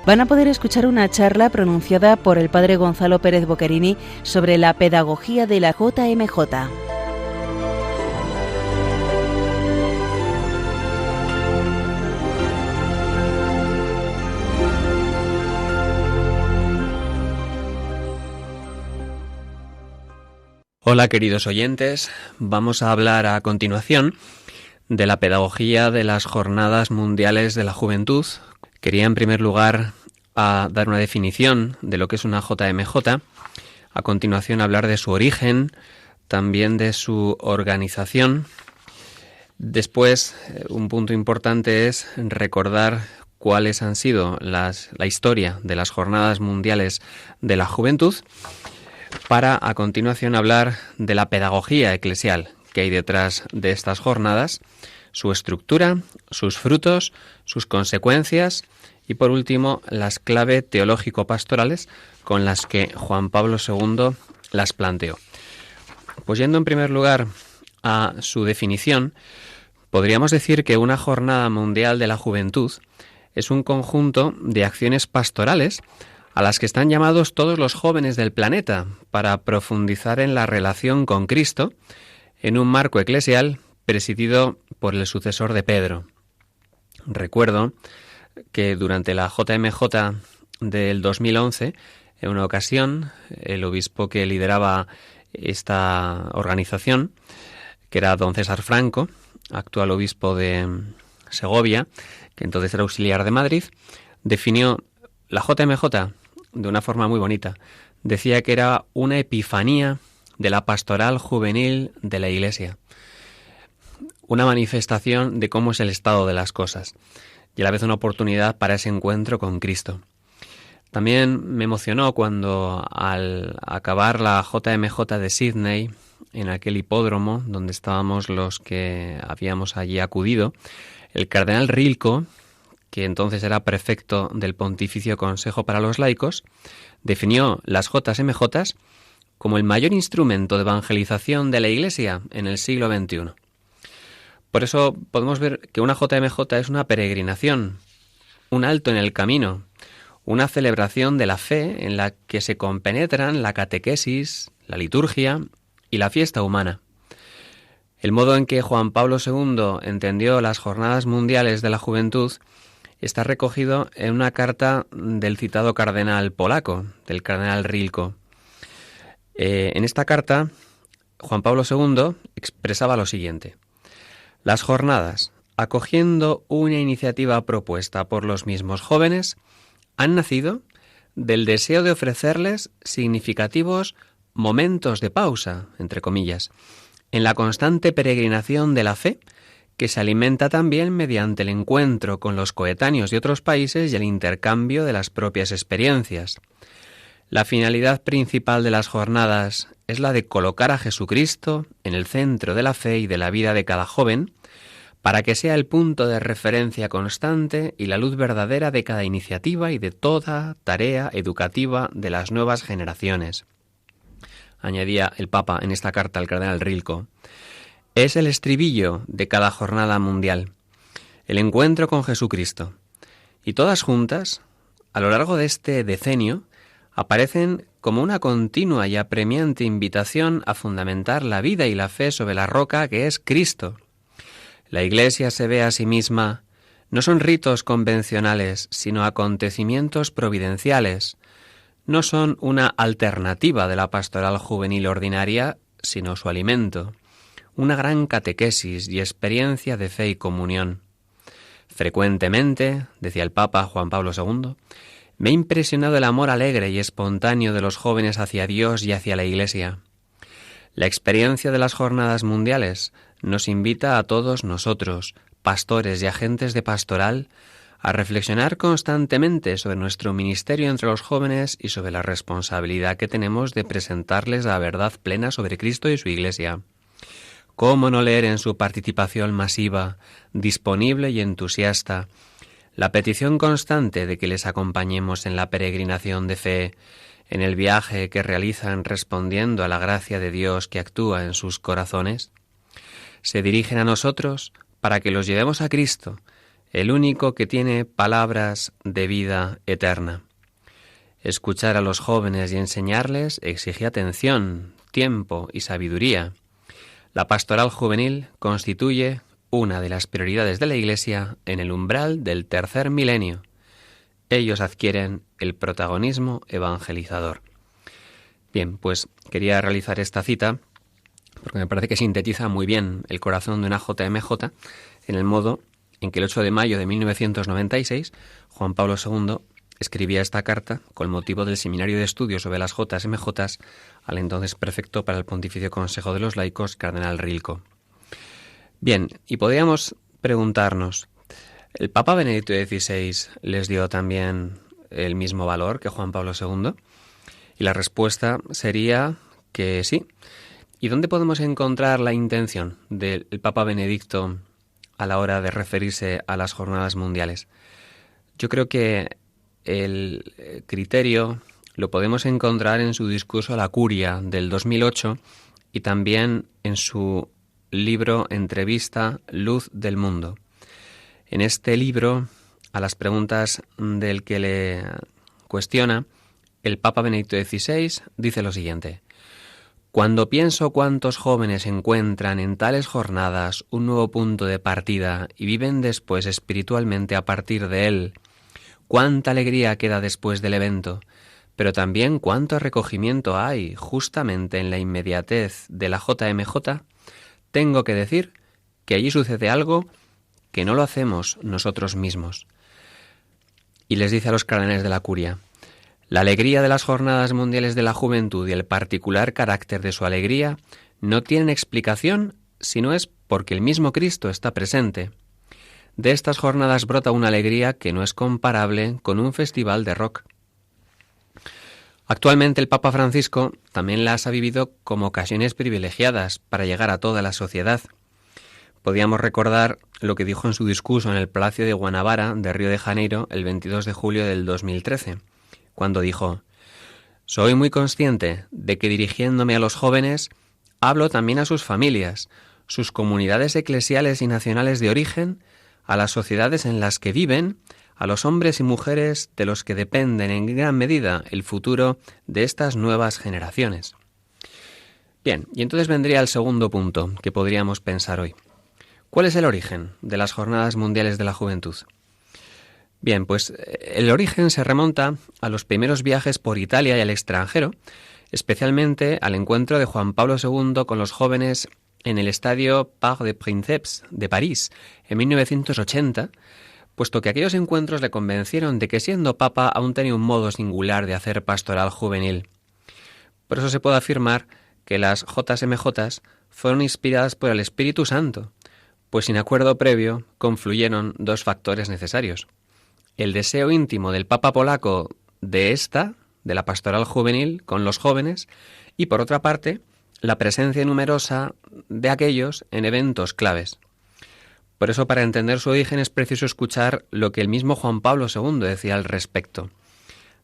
van a poder escuchar una charla pronunciada por el padre Gonzalo Pérez Boccherini sobre la pedagogía de la JMJ. Hola queridos oyentes, vamos a hablar a continuación de la pedagogía de las Jornadas Mundiales de la Juventud. Quería en primer lugar dar una definición de lo que es una JMJ, a continuación hablar de su origen, también de su organización. Después, un punto importante es recordar cuáles han sido la historia de las Jornadas Mundiales de la Juventud, para a continuación hablar de la pedagogía eclesial que hay detrás de estas jornadas, su estructura, sus frutos, sus consecuencias y por último las claves teológico-pastorales con las que Juan Pablo II las planteó. Pues yendo en primer lugar a su definición, podríamos decir que una Jornada Mundial de la Juventud es un conjunto de acciones pastorales a las que están llamados todos los jóvenes del planeta para profundizar en la relación con Cristo en un marco eclesial presidido por el sucesor de Pedro. Recuerdo que durante la JMJ del 2011, en una ocasión, el obispo que lideraba esta organización, que era don César Franco, actual obispo de Segovia, que entonces era auxiliar de Madrid, definió la JMJ de una forma muy bonita. Decía que era una epifanía de la pastoral juvenil de la Iglesia, una manifestación de cómo es el estado de las cosas y a la vez una oportunidad para ese encuentro con Cristo. También me emocionó cuando al acabar la JMJ de Sydney, en aquel hipódromo donde estábamos los que habíamos allí acudido, el cardenal Rilko, que entonces era prefecto del Pontificio Consejo para los Laicos, definió las JMJ como el mayor instrumento de evangelización de la Iglesia en el siglo XXI. Por eso podemos ver que una JMJ es una peregrinación, un alto en el camino, una celebración de la fe en la que se compenetran la catequesis, la liturgia y la fiesta humana. El modo en que Juan Pablo II entendió las Jornadas Mundiales de la Juventud está recogido en una carta del citado cardenal polaco, del cardenal Rilko. En esta carta, Juan Pablo II expresaba lo siguiente: las jornadas, acogiendo una iniciativa propuesta por los mismos jóvenes, han nacido del deseo de ofrecerles significativos momentos de pausa, entre comillas, en la constante peregrinación de la fe, que se alimenta también mediante el encuentro con los coetáneos de otros países y el intercambio de las propias experiencias. La finalidad principal de las jornadas es la de colocar a Jesucristo en el centro de la fe y de la vida de cada joven, para que sea el punto de referencia constante y la luz verdadera de cada iniciativa y de toda tarea educativa de las nuevas generaciones. Añadía el Papa en esta carta al cardenal Rilko: es el estribillo de cada jornada mundial, el encuentro con Jesucristo. Y todas juntas, a lo largo de este decenio, aparecen como una continua y apremiante invitación a fundamentar la vida y la fe sobre la roca que es Cristo. La Iglesia se ve a sí misma, no son ritos convencionales, sino acontecimientos providenciales. No son una alternativa de la pastoral juvenil ordinaria, sino su alimento. Una gran catequesis y experiencia de fe y comunión. Frecuentemente, decía el Papa Juan Pablo II, me ha impresionado el amor alegre y espontáneo de los jóvenes hacia Dios y hacia la Iglesia. La experiencia de las Jornadas Mundiales nos invita a todos nosotros, pastores y agentes de pastoral, a reflexionar constantemente sobre nuestro ministerio entre los jóvenes y sobre la responsabilidad que tenemos de presentarles la verdad plena sobre Cristo y su Iglesia. ¿Cómo no leer en su participación masiva, disponible y entusiasta, la petición constante de que les acompañemos en la peregrinación de fe, en el viaje que realizan respondiendo a la gracia de Dios que actúa en sus corazones? Se dirigen a nosotros para que los llevemos a Cristo el único que tiene palabras de vida eterna. Escuchar a los jóvenes y enseñarles exige atención, tiempo y sabiduría. La pastoral juvenil constituye una de las prioridades de la Iglesia en el umbral del tercer milenio. Ellos adquieren el protagonismo evangelizador. Bien, pues quería realizar esta cita porque me parece que sintetiza muy bien el corazón de una JMJ en el modo en que el 8 de mayo de 1996 Juan Pablo II escribía esta carta con motivo del Seminario de Estudios sobre las JMJ al entonces prefecto para el Pontificio Consejo de los Laicos, cardenal Rilco. Bien, y podríamos preguntarnos, ¿el Papa Benedicto XVI les dio también el mismo valor que Juan Pablo II? Y la respuesta sería que sí. ¿Y dónde podemos encontrar la intención del Papa Benedicto a la hora de referirse a las jornadas mundiales? Yo creo que el criterio lo podemos encontrar en su discurso a la Curia del 2008 y también en su libro Entrevista Luz del Mundo. En este libro, a las preguntas del que le cuestiona, el Papa Benedicto XVI dice lo siguiente: cuando pienso cuántos jóvenes encuentran en tales jornadas un nuevo punto de partida y viven después espiritualmente a partir de él, cuánta alegría queda después del evento, pero también cuánto recogimiento hay justamente en la inmediatez de la JMJ, tengo que decir que allí sucede algo que no lo hacemos nosotros mismos. Y les dice a los cardenales de la Curia: la alegría de las Jornadas Mundiales de la Juventud y el particular carácter de su alegría no tienen explicación si no es porque el mismo Cristo está presente. De estas jornadas brota una alegría que no es comparable con un festival de rock. Actualmente el Papa Francisco también las ha vivido como ocasiones privilegiadas para llegar a toda la sociedad. Podríamos recordar lo que dijo en su discurso en el Palacio de Guanabara de Río de Janeiro el 22 de julio del 2013, cuando dijo: soy muy consciente de que dirigiéndome a los jóvenes, hablo también a sus familias, sus comunidades eclesiales y nacionales de origen, a las sociedades en las que viven, a los hombres y mujeres de los que dependen en gran medida el futuro de estas nuevas generaciones. Bien, y entonces vendría el segundo punto que podríamos pensar hoy. ¿Cuál es el origen de las Jornadas Mundiales de la Juventud? Bien, pues el origen se remonta a los primeros viajes por Italia y al extranjero, especialmente al encuentro de Juan Pablo II con los jóvenes en el estadio Parc des Princeps de París en 1980, puesto que aquellos encuentros le convencieron de que siendo papa aún tenía un modo singular de hacer pastoral juvenil. Por eso se puede afirmar que las JMJ fueron inspiradas por el Espíritu Santo, pues sin acuerdo previo confluyeron dos factores necesarios: el deseo íntimo del Papa polaco de la pastoral juvenil con los jóvenes, y por otra parte, la presencia numerosa de aquellos en eventos claves. Por eso, para entender su origen es preciso escuchar lo que el mismo Juan Pablo II decía al respecto.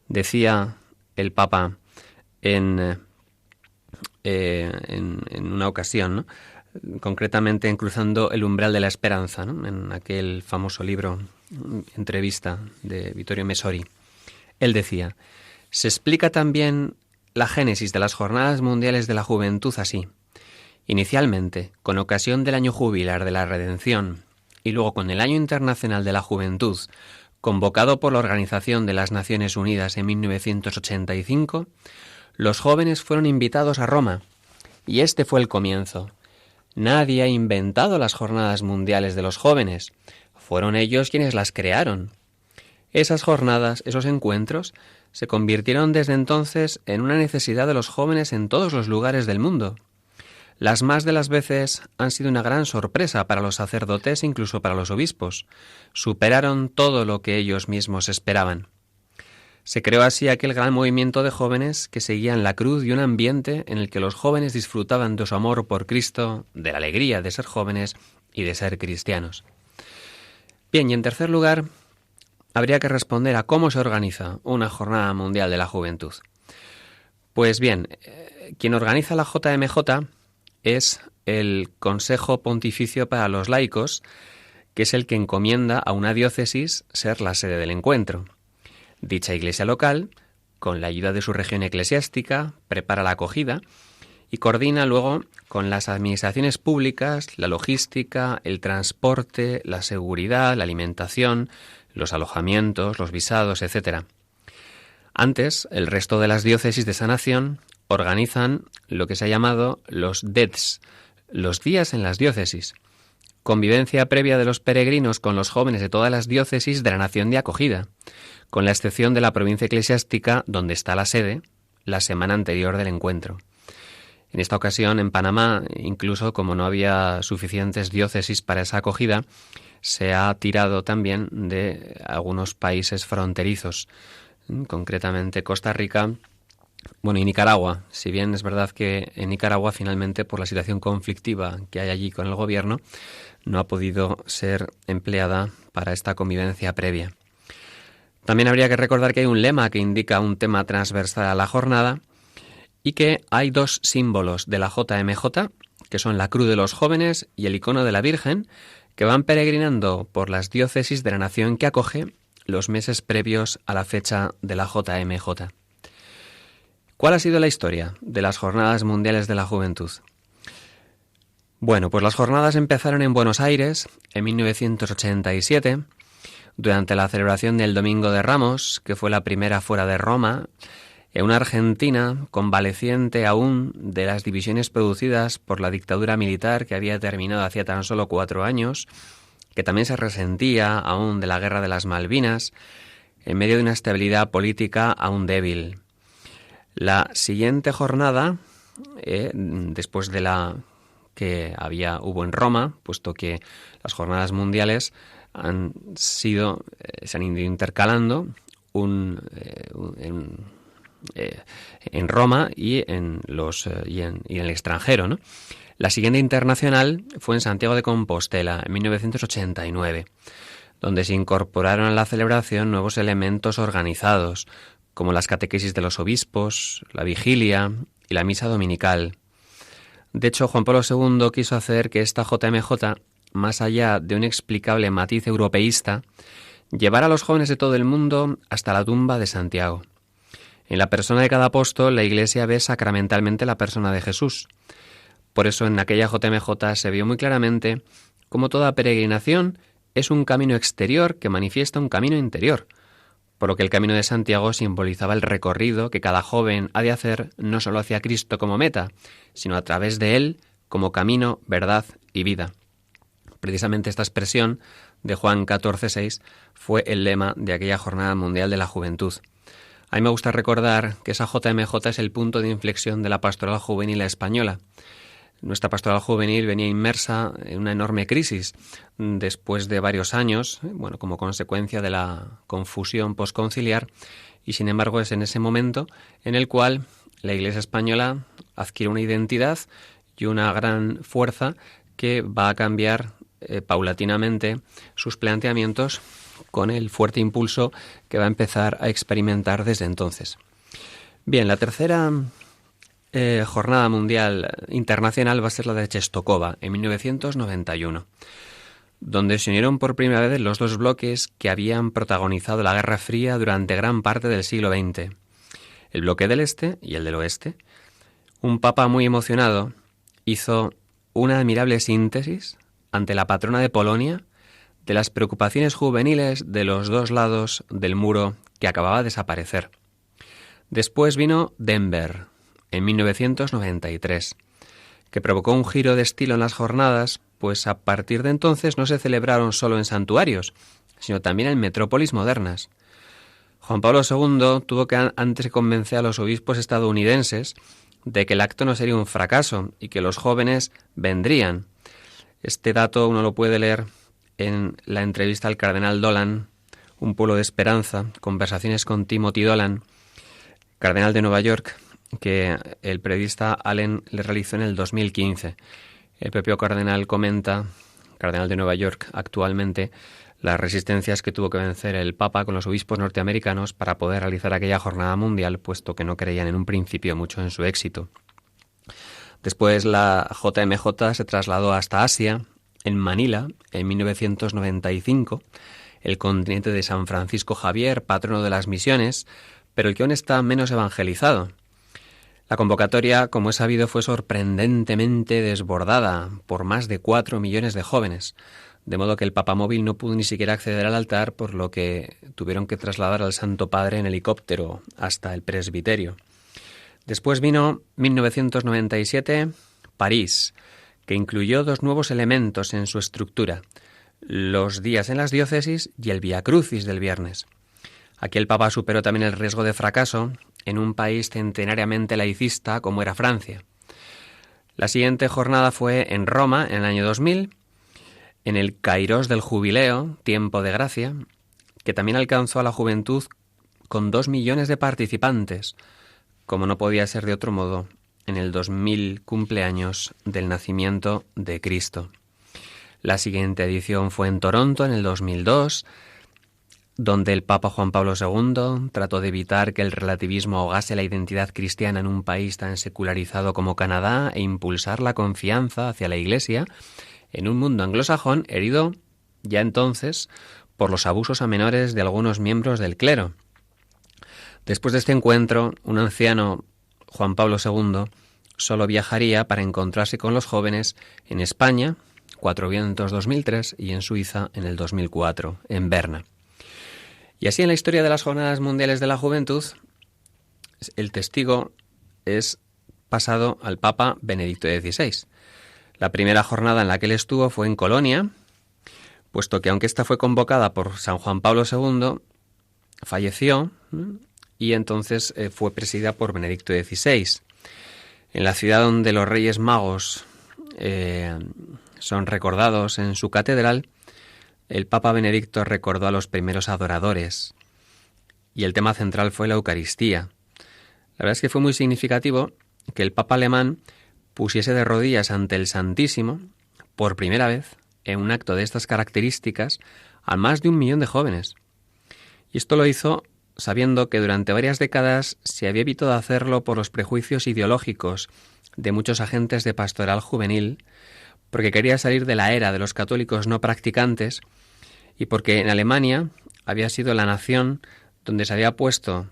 Decía el Papa en una ocasión, ¿no?, concretamente en Cruzando el umbral de la esperanza, ¿no?, en aquel famoso libro, Entrevista de Vittorio Messori. Él decía: se explica también la génesis de las Jornadas Mundiales de la Juventud así. Inicialmente, con ocasión del año jubilar de la Redención y luego con el Año Internacional de la Juventud, convocado por la Organización de las Naciones Unidas en 1985, los jóvenes fueron invitados a Roma, y este fue el comienzo. Nadie ha inventado las Jornadas Mundiales de los Jóvenes. Fueron ellos quienes las crearon. Esas jornadas, esos encuentros, se convirtieron desde entonces en una necesidad de los jóvenes en todos los lugares del mundo. Las más de las veces han sido una gran sorpresa para los sacerdotes e incluso para los obispos. Superaron todo lo que ellos mismos esperaban. Se creó así aquel gran movimiento de jóvenes que seguían la cruz y un ambiente en el que los jóvenes disfrutaban de su amor por Cristo, de la alegría de ser jóvenes y de ser cristianos. Bien, y en tercer lugar, habría que responder a cómo se organiza una Jornada Mundial de la Juventud. Pues bien, quien organiza la JMJ es el Consejo Pontificio para los Laicos, que es el que encomienda a una diócesis ser la sede del encuentro. Dicha iglesia local, con la ayuda de su región eclesiástica, prepara la acogida y coordina luego con las administraciones públicas la logística, el transporte, la seguridad, la alimentación, los alojamientos, los visados, etc. Antes, el resto de las diócesis de esa nación organizan lo que se ha llamado los DEDs, los días en las diócesis, convivencia previa de los peregrinos con los jóvenes de todas las diócesis de la nación de acogida, con la excepción de la provincia eclesiástica donde está la sede, la semana anterior del encuentro. En esta ocasión, en Panamá, incluso como no había suficientes diócesis para esa acogida, se ha tirado también de algunos países fronterizos, concretamente Costa Rica, y Nicaragua. Si bien es verdad que en Nicaragua, finalmente, por la situación conflictiva que hay allí con el gobierno, no ha podido ser empleada para esta convivencia previa. También habría que recordar que hay un lema que indica un tema transversal a la jornada y que hay dos símbolos de la JMJ, que son la cruz de los jóvenes y el icono de la Virgen, que van peregrinando por las diócesis de la nación que acoge los meses previos a la fecha de la JMJ. ¿Cuál ha sido la historia de las Jornadas Mundiales de la Juventud? Bueno, pues las jornadas empezaron en Buenos Aires en 1987, durante la celebración del Domingo de Ramos, que fue la primera fuera de Roma, en una Argentina convaleciente aún de las divisiones producidas por la dictadura militar que había terminado hacía tan solo 4 años, que también se resentía aún de la Guerra de las Malvinas, en medio de una estabilidad política aún débil. La siguiente jornada, después de la que hubo en Roma, puesto que las jornadas mundiales se han ido intercalando en Roma y en el extranjero, ¿no? La siguiente internacional fue en Santiago de Compostela, en 1989, donde se incorporaron a la celebración nuevos elementos organizados, como las catequesis de los obispos, la vigilia y la misa dominical. De hecho, Juan Pablo II quiso hacer que esta JMJ, más allá de un explicable matiz europeísta, llevara a los jóvenes de todo el mundo hasta la tumba de Santiago. En la persona de cada apóstol, la Iglesia ve sacramentalmente la persona de Jesús. Por eso en aquella JMJ se vio muy claramente cómo toda peregrinación es un camino exterior que manifiesta un camino interior, por lo que el camino de Santiago simbolizaba el recorrido que cada joven ha de hacer no solo hacia Cristo como meta, sino a través de Él como camino, verdad y vida. Precisamente esta expresión de Juan 14:6 fue el lema de aquella Jornada Mundial de la Juventud. A mí me gusta recordar que esa JMJ es el punto de inflexión de la pastoral juvenil española. Nuestra pastoral juvenil venía inmersa en una enorme crisis después de varios años, como consecuencia de la confusión posconciliar, y sin embargo es en ese momento en el cual la Iglesia española adquiere una identidad y una gran fuerza que va a cambiar paulatinamente sus planteamientos con el fuerte impulso que va a empezar a experimentar desde entonces. Bien, la tercera Jornada Mundial Internacional va a ser la de Czestochowa, en 1991, donde se unieron por primera vez los dos bloques que habían protagonizado la Guerra Fría durante gran parte del siglo XX, el bloque del Este y el del Oeste. Un papa muy emocionado hizo una admirable síntesis ante la patrona de Polonia de las preocupaciones juveniles de los dos lados del muro que acababa de desaparecer. Después vino Denver, en 1993, que provocó un giro de estilo en las jornadas, pues a partir de entonces no se celebraron solo en santuarios, sino también en metrópolis modernas. Juan Pablo II tuvo que antes convencer a los obispos estadounidenses de que el acto no sería un fracaso y que los jóvenes vendrían. Este dato uno lo puede leer en la entrevista al cardenal Dolan, Un pueblo de esperanza, conversaciones con Timothy Dolan, cardenal de Nueva York, que el periodista Allen le realizó en el 2015. El propio cardenal comenta, cardenal de Nueva York actualmente, las resistencias que tuvo que vencer el Papa con los obispos norteamericanos para poder realizar aquella jornada mundial, puesto que no creían en un principio mucho en su éxito. Después la JMJ se trasladó hasta Asia, en Manila en 1995, el continente de San Francisco Javier, patrono de las misiones, pero el que aún está menos evangelizado. La convocatoria, como es sabido, fue sorprendentemente desbordada por más de 4 millones de jóvenes, de modo que el papamóvil no pudo ni siquiera acceder al altar, por lo que tuvieron que trasladar al Santo Padre en helicóptero hasta el presbiterio. Después vino 1997, París, que incluyó 2 nuevos elementos en su estructura: los días en las diócesis y el Vía Crucis del viernes. Aquí el Papa superó también el riesgo de fracaso en un país centenariamente laicista como era Francia. La siguiente jornada fue en Roma en el año 2000, en el Kairos del Jubileo, Tiempo de Gracia, que también alcanzó a la juventud con 2 millones de participantes, como no podía ser de otro modo, en el 2000 cumpleaños del nacimiento de Cristo. La siguiente edición fue en Toronto en el 2002, donde el Papa Juan Pablo II trató de evitar que el relativismo ahogase la identidad cristiana en un país tan secularizado como Canadá e impulsar la confianza hacia la Iglesia en un mundo anglosajón herido ya entonces por los abusos a menores de algunos miembros del clero. Después de este encuentro, un anciano, Juan Pablo II, solo viajaría para encontrarse con los jóvenes en España, Cuatro Vientos 2003, y en Suiza en el 2004, en Berna. Y así en la historia de las Jornadas Mundiales de la Juventud, el testigo es pasado al Papa Benedicto XVI. La primera jornada en la que él estuvo fue en Colonia, puesto que aunque esta fue convocada por San Juan Pablo II, falleció y entonces fue presidida por Benedicto XVI. En la ciudad donde los Reyes Magos son recordados en su catedral, el Papa Benedicto recordó a los primeros adoradores y el tema central fue la Eucaristía. La verdad es que fue muy significativo que el Papa alemán pusiese de rodillas ante el Santísimo, por primera vez, en un acto de estas características, a más de 1 millón de jóvenes. Y esto lo hizo sabiendo que durante varias décadas se había evitado hacerlo por los prejuicios ideológicos de muchos agentes de pastoral juvenil, porque quería salir de la era de los católicos no practicantes y porque en Alemania había sido la nación donde se había puesto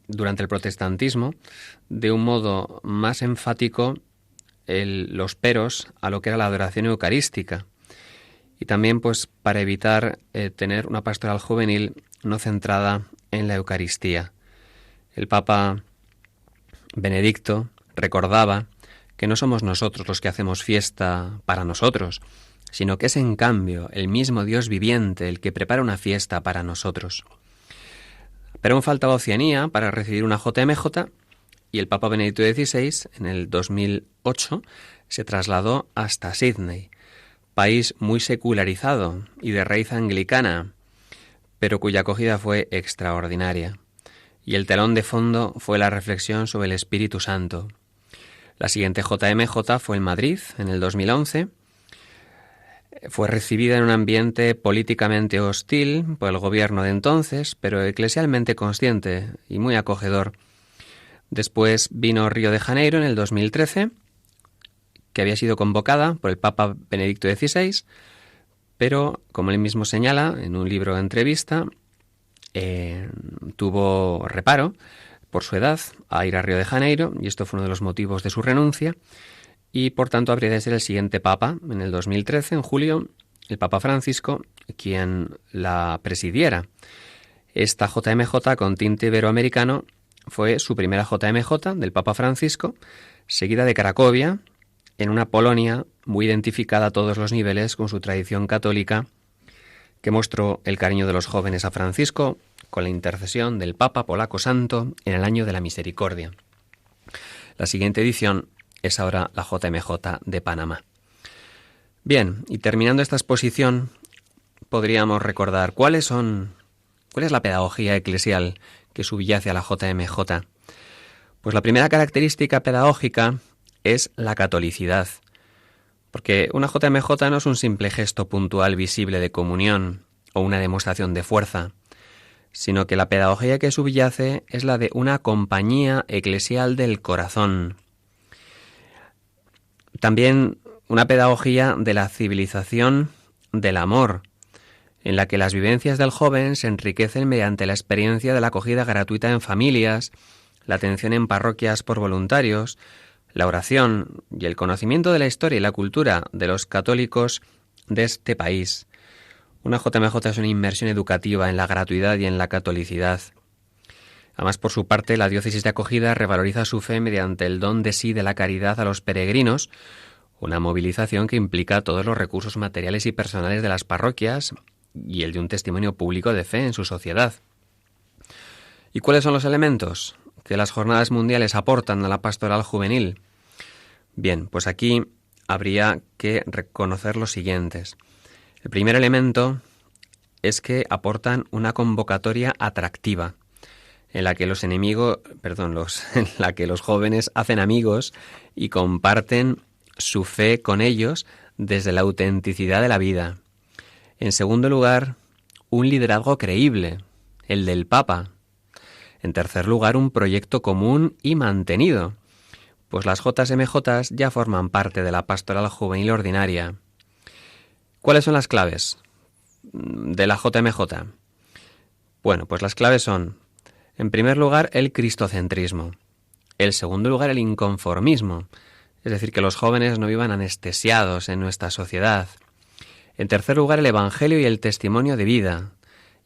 durante el protestantismo de un modo más enfático los peros a lo que era la adoración eucarística, y también pues para evitar tener una pastoral juvenil no centrada en la Eucaristía. El Papa Benedicto recordaba que no somos nosotros los que hacemos fiesta para nosotros, sino que es en cambio el mismo Dios viviente el que prepara una fiesta para nosotros. Pero aún faltaba Oceanía para recibir una JMJ, y el Papa Benedicto XVI, en el 2008, se trasladó hasta Sydney, país muy secularizado y de raíz anglicana, pero cuya acogida fue extraordinaria. Y el telón de fondo fue la reflexión sobre el Espíritu Santo. La siguiente JMJ fue en Madrid, en el 2011. Fue recibida en un ambiente políticamente hostil por el gobierno de entonces, pero eclesialmente consciente y muy acogedor. Después vino Río de Janeiro en el 2013, que había sido convocada por el Papa Benedicto XVI, pero, como él mismo señala en un libro de entrevista, tuvo reparo por su edad a ir a Río de Janeiro, y esto fue uno de los motivos de su renuncia, y por tanto habría de ser el siguiente Papa, en el 2013, en julio, el Papa Francisco, quien la presidiera. Esta JMJ con tinte iberoamericano fue su primera JMJ del Papa Francisco, seguida de Cracovia, en una Polonia muy identificada a todos los niveles con su tradición católica, que mostró el cariño de los jóvenes a Francisco con la intercesión del Papa Polaco Santo en el año de la Misericordia. La siguiente edición es ahora la JMJ de Panamá. Bien, y terminando esta exposición, podríamos recordar cuál es la pedagogía eclesial que subyace a la JMJ. Pues la primera característica pedagógica es la catolicidad, porque una JMJ no es un simple gesto puntual visible de comunión o una demostración de fuerza, sino que la pedagogía que subyace es la de una compañía eclesial del corazón. También una pedagogía de la civilización del amor, en la que las vivencias del joven se enriquecen mediante la experiencia de la acogida gratuita en familias, la atención en parroquias por voluntarios, la oración y el conocimiento de la historia y la cultura de los católicos de este país. Una JMJ es una inmersión educativa en la gratuidad y en la catolicidad. Además, por su parte, la diócesis de acogida revaloriza su fe mediante el don de sí de la caridad a los peregrinos, una movilización que implica todos los recursos materiales y personales de las parroquias y el de un testimonio público de fe en su sociedad. ¿Y cuáles son los elementos que las jornadas mundiales aportan a la pastoral juvenil? Bien, pues aquí habría que reconocer los siguientes. El primer elemento es que aportan una convocatoria atractiva, en la que los jóvenes hacen amigos y comparten su fe con ellos desde la autenticidad de la vida. En segundo lugar, un liderazgo creíble, el del Papa. En tercer lugar, un proyecto común y mantenido, pues las JMJ ya forman parte de la pastoral juvenil ordinaria. ¿Cuáles son las claves de la JMJ? Bueno, pues las claves son, en primer lugar, el cristocentrismo. En segundo lugar, el inconformismo, es decir, que los jóvenes no vivan anestesiados en nuestra sociedad. En tercer lugar, el evangelio y el testimonio de vida.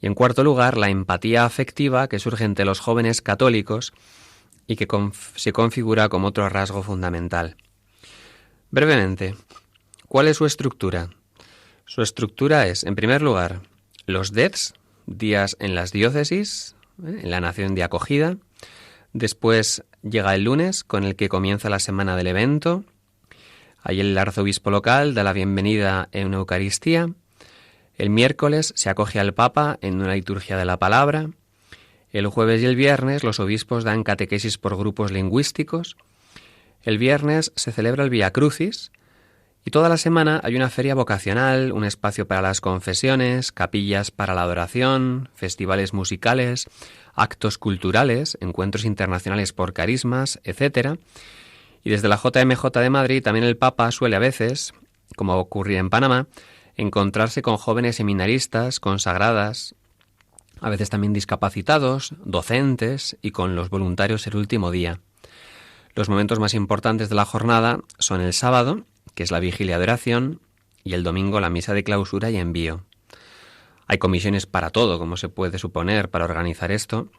Y en cuarto lugar, la empatía afectiva que surge entre los jóvenes católicos y que se configura como otro rasgo fundamental. Brevemente, ¿cuál es su estructura? Su estructura es, en primer lugar, los DEDs, días en las diócesis, en la nación de acogida. Después llega el lunes, con el que comienza la semana del evento. Ahí el arzobispo local da la bienvenida en una Eucaristía. El miércoles se acoge al Papa en una liturgia de la palabra. El jueves y el viernes los obispos dan catequesis por grupos lingüísticos. El viernes se celebra el Vía Crucis. Y toda la semana hay una feria vocacional, un espacio para las confesiones, capillas para la adoración, festivales musicales, actos culturales, encuentros internacionales por carismas, etc. Y desde la JMJ de Madrid también el Papa suele a veces, como ocurría en Panamá, encontrarse con jóvenes seminaristas, consagradas, a veces también discapacitados, docentes y con los voluntarios el último día. Los momentos más importantes de la jornada son el sábado, que es la vigilia de oración, y el domingo la misa de clausura y envío. Hay comisiones para todo, como se puede suponer, para organizar esto.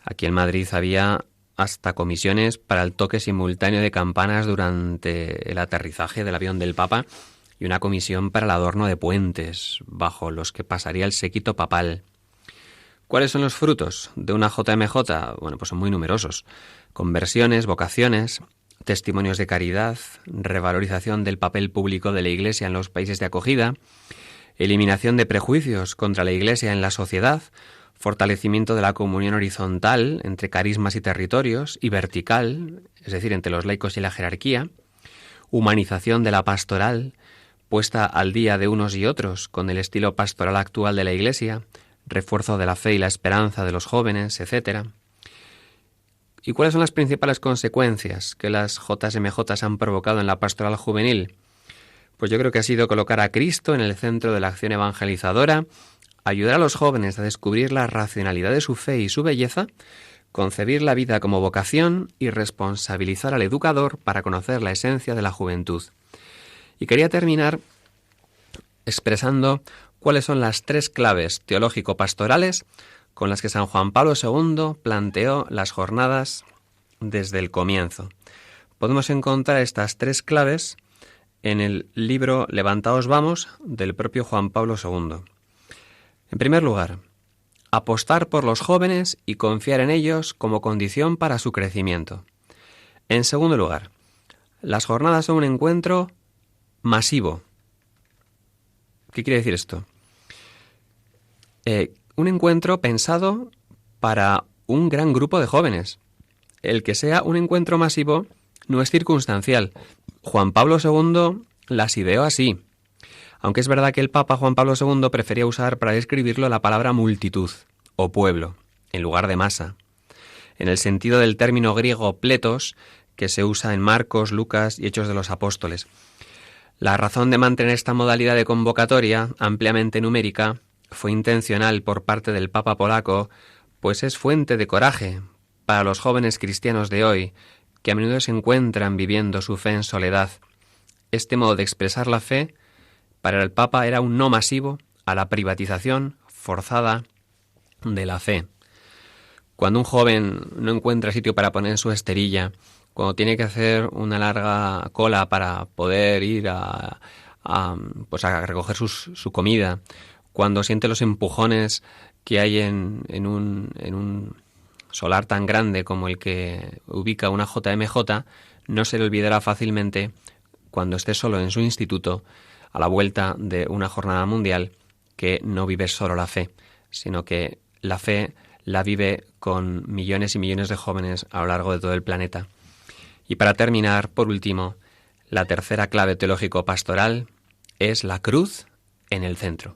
Aquí en Madrid había hasta comisiones para el toque simultáneo de campanas durante el aterrizaje del avión del Papa y una comisión para el adorno de puentes, bajo los que pasaría el séquito papal. ¿Cuáles son los frutos de una JMJ? Bueno, pues son muy numerosos. Conversiones, vocaciones, testimonios de caridad, revalorización del papel público de la Iglesia en los países de acogida, eliminación de prejuicios contra la Iglesia en la sociedad, fortalecimiento de la comunión horizontal entre carismas y territorios y vertical, es decir, entre los laicos y la jerarquía, humanización de la pastoral, puesta al día de unos y otros con el estilo pastoral actual de la Iglesia, refuerzo de la fe y la esperanza de los jóvenes, etc. ¿Y cuáles son las principales consecuencias que las JMJ han provocado en la pastoral juvenil? Pues yo creo que ha sido colocar a Cristo en el centro de la acción evangelizadora, ayudar a los jóvenes a descubrir la racionalidad de su fe y su belleza, concebir la vida como vocación y responsabilizar al educador para conocer la esencia de la juventud. Y quería terminar expresando cuáles son las 3 claves teológico-pastorales con las que San Juan Pablo II planteó las jornadas desde el comienzo. Podemos encontrar estas 3 claves en el libro Levantaos vamos del propio Juan Pablo II. En primer lugar, apostar por los jóvenes y confiar en ellos como condición para su crecimiento. En segundo lugar, las jornadas son un encuentro masivo. ¿Qué quiere decir esto? Un encuentro pensado para un gran grupo de jóvenes. El que sea un encuentro masivo no es circunstancial. Juan Pablo II las ideó así, aunque es verdad que el Papa Juan Pablo II prefería usar para describirlo la palabra multitud o pueblo, en lugar de masa, en el sentido del término griego pletos que se usa en Marcos, Lucas y Hechos de los Apóstoles. La razón de mantener esta modalidad de convocatoria ampliamente numérica fue intencional por parte del Papa polaco, pues es fuente de coraje para los jóvenes cristianos de hoy, que a menudo se encuentran viviendo su fe en soledad. Este modo de expresar la fe para el Papa era un no masivo a la privatización forzada de la fe. Cuando un joven no encuentra sitio para poner su esterilla, cuando tiene que hacer una larga cola para poder ir a recoger su comida, cuando siente los empujones que hay en un solar tan grande como el que ubica una JMJ, no se le olvidará fácilmente, cuando esté solo en su instituto, a la vuelta de una jornada mundial, que no vive solo la fe, sino que la fe la vive con millones y millones de jóvenes a lo largo de todo el planeta. Y para terminar, por último, la tercera clave teológico-pastoral es la cruz en el centro,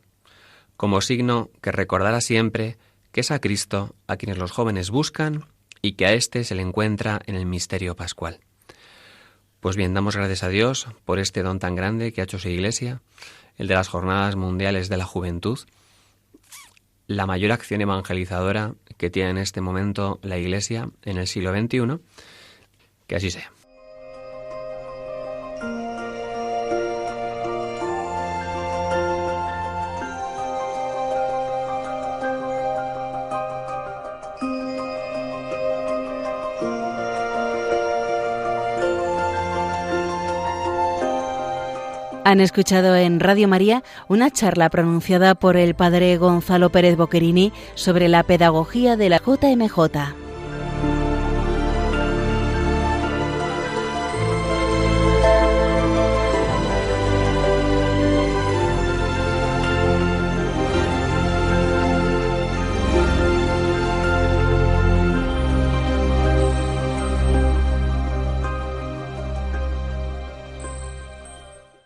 como signo que recordará siempre que es a Cristo a quienes los jóvenes buscan y que a éste se le encuentra en el misterio pascual. Pues bien, damos gracias a Dios por este don tan grande que ha hecho su Iglesia, el de las Jornadas Mundiales de la Juventud, la mayor acción evangelizadora que tiene en este momento la Iglesia en el siglo XXI. Que así sea. Han escuchado en Radio María una charla pronunciada por el padre Gonzalo Pérez Boquerini sobre la pedagogía de la JMJ.